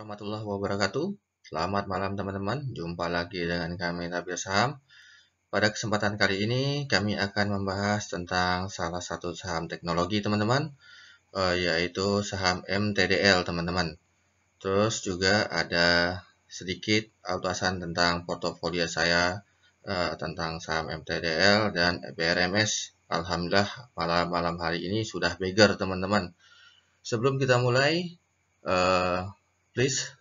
warahmatullahi wabarakatuh. Selamat malam teman-teman. Jumpa lagi dengan kami Tabir Saham. Pada kesempatan kali ini kami akan membahas tentang salah satu saham teknologi teman-teman, yaitu saham MTDL teman-teman. Terus juga ada sedikit ulasan tentang portofolio saya tentang saham MTDL dan BRMS. Alhamdulillah malam hari ini sudah beggar teman-teman. Sebelum kita mulai, please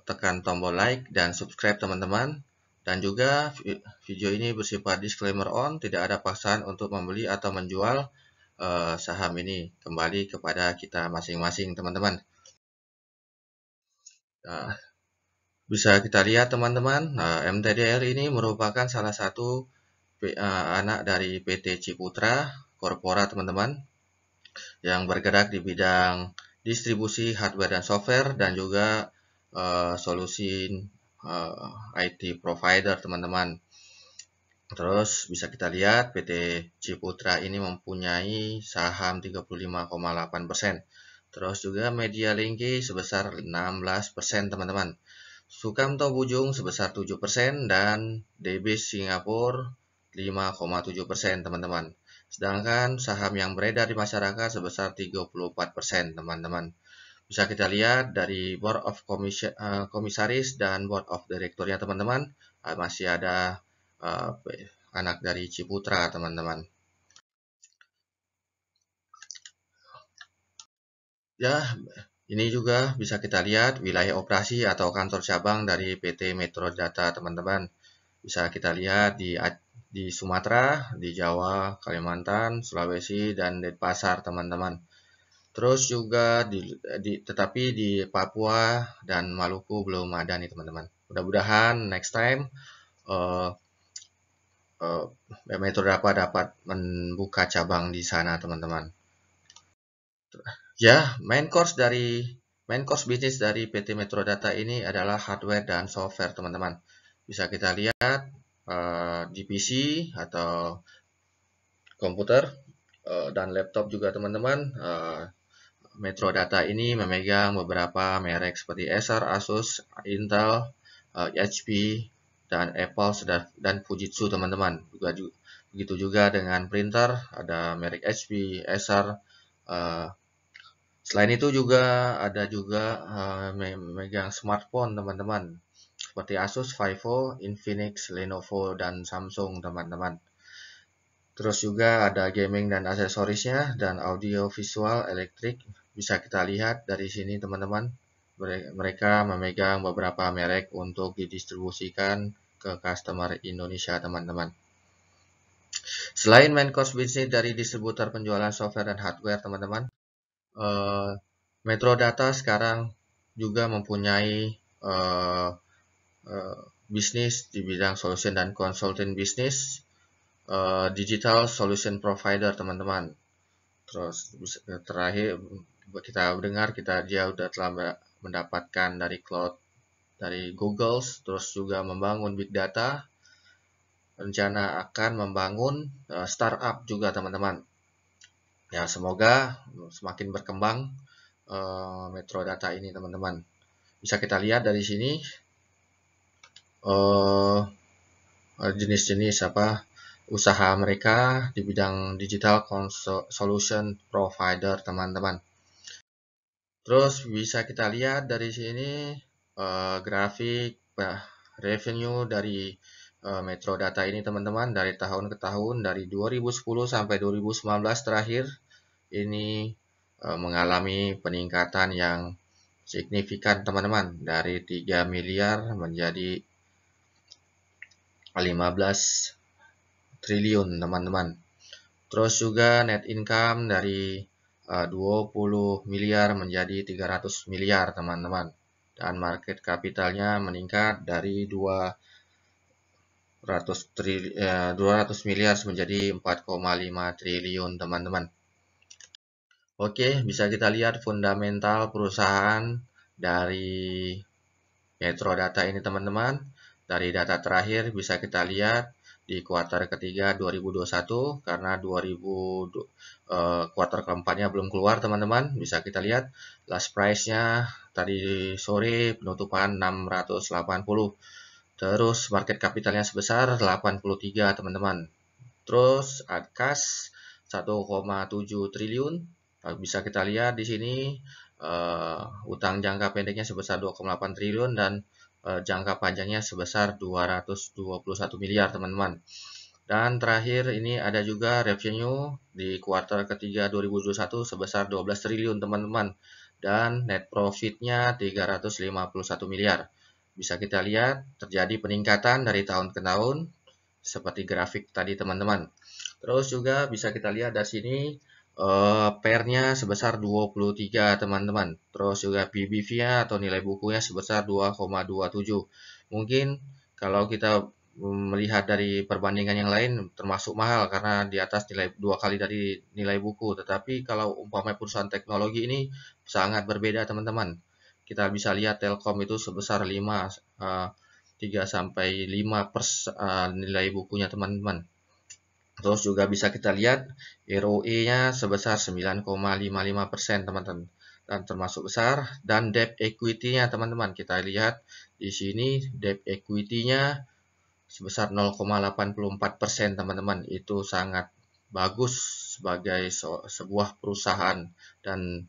tekan tombol like dan subscribe teman-teman. Dan juga video ini bersifat disclaimer on, tidak ada paksaan untuk membeli atau menjual saham ini, kembali kepada kita masing-masing teman-teman. Bisa kita lihat teman-teman, MTDL ini merupakan salah satu anak dari PT Ciputra Corpora teman-teman, yang bergerak di bidang distribusi hardware dan software dan juga solusi IT provider teman-teman. Terus bisa kita lihat PT Ciputra ini mempunyai saham 35,8%. Terus juga Media Lingki sebesar 16% teman-teman. Sukamto Bujung sebesar 7% dan DBS Singapura 5,7% teman-teman. Sedangkan saham yang beredar di masyarakat sebesar 34% teman-teman. Bisa kita lihat dari Board of Komisaris dan Board of Directornya teman-teman, masih ada anak dari Ciputra teman-teman. Ya, ini juga bisa kita lihat wilayah operasi atau kantor cabang dari PT Metro Data teman-teman. Bisa kita lihat di Sumatera, di Jawa, Kalimantan, Sulawesi, dan Denpasar teman-teman. Terus juga tetapi di Papua dan Maluku belum ada nih teman-teman. Mudah-mudahan next time Metro dapat membuka cabang di sana teman-teman. Ya, main course bisnis dari PT Metro Data ini adalah hardware dan software teman-teman. Bisa kita lihat di PC atau komputer dan laptop juga teman-teman. Metro Data ini memegang beberapa merek seperti Acer, Asus, Intel, HP, dan Apple dan Fujitsu teman-teman. Begitu juga dengan printer, ada merek HP, Acer. Selain itu juga ada memegang smartphone teman-teman, seperti Asus, Vivo, Infinix, Lenovo, dan Samsung teman-teman. Terus juga ada gaming dan aksesorisnya dan audio visual elektrik. Bisa kita lihat dari sini teman-teman, mereka memegang beberapa merek untuk didistribusikan ke customer Indonesia teman-teman. Selain main course bisnis dari distributor penjualan software dan hardware teman-teman, Metro Data sekarang juga mempunyai bisnis di bidang solution dan consulting bisnis, digital solution provider teman-teman. Terus terakhir kita dengar dia sudah telah mendapatkan dari cloud dari Google, terus juga membangun big data, rencana akan membangun startup juga teman-teman. Ya, semoga semakin berkembang Metro Data ini teman-teman. Bisa kita lihat dari sini jenis-jenis usaha mereka di bidang digital solution provider teman-teman. Terus bisa kita lihat dari sini grafik revenue dari Metro Data ini teman-teman, dari tahun ke tahun, dari 2010 sampai 2019 terakhir ini mengalami peningkatan yang signifikan teman-teman, dari 3 miliar menjadi 15 triliun teman-teman. Terus juga net income dari 20 miliar menjadi 300 miliar teman-teman. Dan market capitalnya meningkat dari 200 miliar menjadi 4,5 triliun teman-teman. Oke, bisa kita lihat fundamental perusahaan dari Metro Data ini teman-teman. Dari data terakhir bisa kita lihat di kuartal ketiga 2021 karena kuartal keempatnya belum keluar teman-teman. Bisa kita lihat last price-nya tadi sore penutupan 680. Terus market capitalnya sebesar 83 teman-teman. Terus kas 1,7 triliun. Bisa kita lihat di sini utang jangka pendeknya sebesar 2,8 triliun dan jangka panjangnya sebesar 221 miliar teman-teman. Dan terakhir ini ada juga revenue di kuartal ketiga 2021 sebesar 12 triliun teman-teman. Dan net profitnya 351 miliar. Bisa kita lihat terjadi peningkatan dari tahun ke tahun seperti grafik tadi teman-teman. Terus juga bisa kita lihat dari sini PER-nya sebesar 23 teman-teman. Terus juga PBV-nya atau nilai bukunya sebesar 2,27. Mungkin kalau kita melihat dari perbandingan yang lain termasuk mahal karena di atas nilai 2 kali dari nilai buku. Tetapi kalau umpamanya perusahaan teknologi ini sangat berbeda teman-teman. Kita bisa lihat Telkom itu sebesar 3 sampai 5% nilai bukunya teman-teman. Terus juga bisa kita lihat ROE-nya sebesar 9,55% teman-teman dan termasuk besar. Dan debt equity-nya teman-teman kita lihat di sini debt equity-nya sebesar 0,84% teman-teman. Itu sangat bagus sebagai sebuah perusahaan dan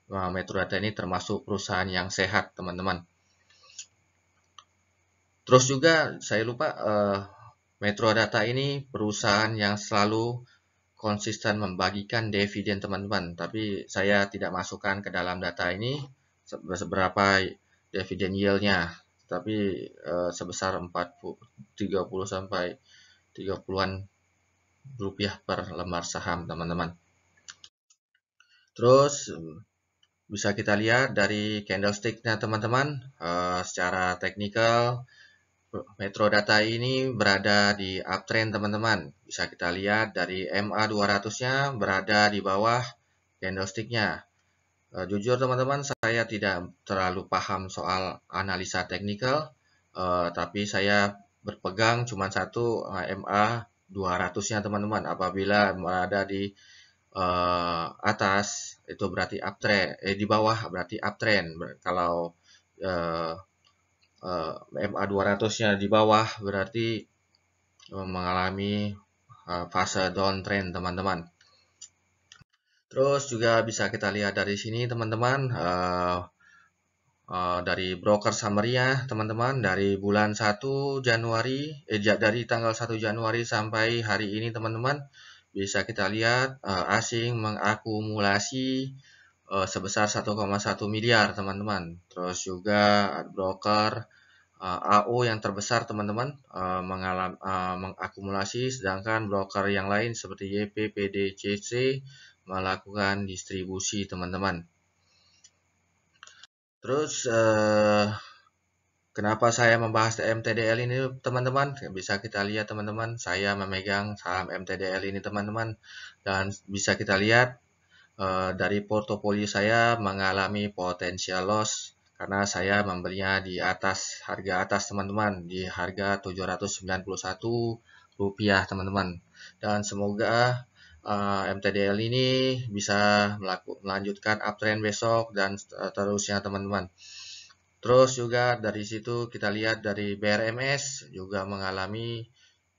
Metrodata ini termasuk perusahaan yang sehat teman-teman. Terus juga saya lupa Metrodata ini perusahaan yang selalu konsisten membagikan dividen teman-teman, tapi saya tidak masukkan ke dalam data ini seberapa dividen yield-nya, tapi sebesar 30 sampai 30-an rupiah per lembar saham teman-teman. Terus bisa kita lihat dari candlestick-nya teman-teman, secara teknikal Metrodata ini berada di uptrend teman-teman. Bisa kita lihat dari MA200-nya berada di bawah candlestick-nya. Jujur teman-teman, saya tidak terlalu paham soal analisa teknikal, tapi saya berpegang cuma satu MA200-nya teman-teman. Apabila berada di atas itu berarti uptrend, di bawah berarti uptrend. Kalau MA200-nya di bawah berarti mengalami fase downtrend teman-teman. Terus juga bisa kita lihat dari sini teman-teman dari broker summary-nya teman-teman dari bulan 1 Januari dari tanggal 1 Januari sampai hari ini teman-teman bisa kita lihat asing mengakumulasi sebesar 1,1 miliar teman-teman. Terus juga broker AO yang terbesar teman-teman mengakumulasi, sedangkan broker yang lain seperti YP, PDCC melakukan distribusi teman-teman. Terus kenapa saya membahas MTDL ini teman-teman? Bisa kita lihat teman-teman, saya memegang saham MTDL ini teman-teman, dan bisa kita lihat dari portofolio saya mengalami potensial loss karena saya membelinya di atas harga atas teman-teman, di harga 791 rupiah teman-teman. Dan semoga MTDL ini bisa melanjutkan uptrend besok dan terusnya teman-teman. Terus juga dari situ kita lihat dari BRMS juga mengalami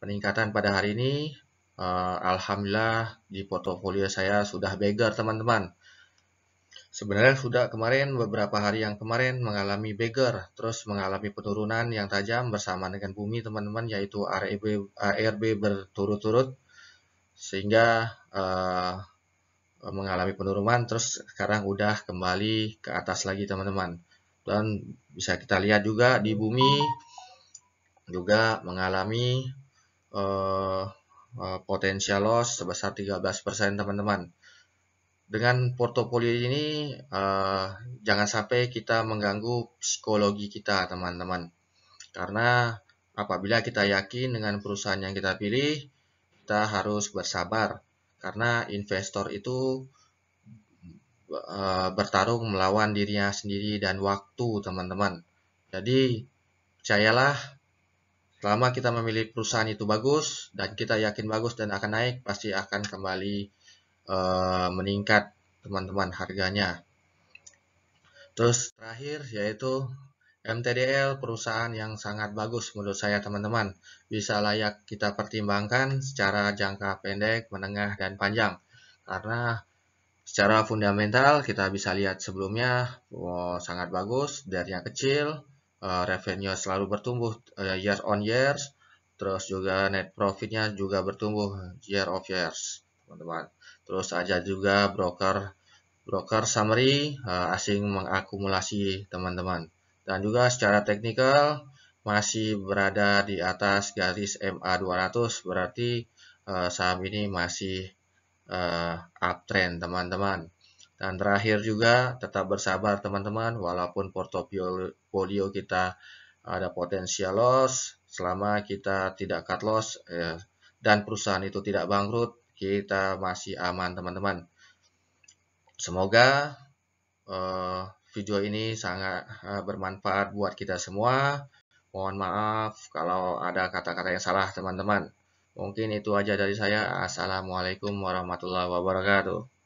peningkatan pada hari ini. Alhamdulillah di portofolio saya sudah beggar teman-teman. Sebenarnya sudah kemarin beberapa hari yang kemarin mengalami beggar, terus mengalami penurunan yang tajam bersama dengan bumi teman-teman, yaitu ARB berturut-turut sehingga mengalami penurunan, terus sekarang udah kembali ke atas lagi teman-teman. Dan bisa kita lihat juga di bumi juga mengalami potensial loss sebesar 13% teman-teman. Dengan portofolio ini jangan sampai kita mengganggu psikologi kita teman-teman. Karena apabila kita yakin dengan perusahaan yang kita pilih, kita harus bersabar. Karena investor itu bertarung melawan dirinya sendiri dan waktu teman-teman. Jadi percayalah Selama kita memilih perusahaan itu bagus dan kita yakin bagus dan akan naik, pasti akan kembali meningkat teman-teman harganya. Terus terakhir yaitu MTDL, perusahaan yang sangat bagus menurut saya teman-teman. Bisa layak kita pertimbangkan secara jangka pendek, menengah, dan panjang. Karena secara fundamental kita bisa lihat sebelumnya sangat bagus, dari yang kecil, revenue selalu bertumbuh year on years, terus juga net profitnya juga bertumbuh year of years, teman-teman. Terus ada juga broker summary asing mengakumulasi teman-teman. Dan juga secara teknikal masih berada di atas garis MA 200, berarti saham ini masih uptrend teman-teman. Dan terakhir juga tetap bersabar teman-teman, walaupun portofolio kita ada potensial loss, selama kita tidak cut loss dan perusahaan itu tidak bangkrut, kita masih aman teman-teman. Semoga video ini sangat bermanfaat buat kita semua. Mohon maaf kalau ada kata-kata yang salah teman-teman. Mungkin itu aja dari saya. Assalamualaikum warahmatullahi wabarakatuh.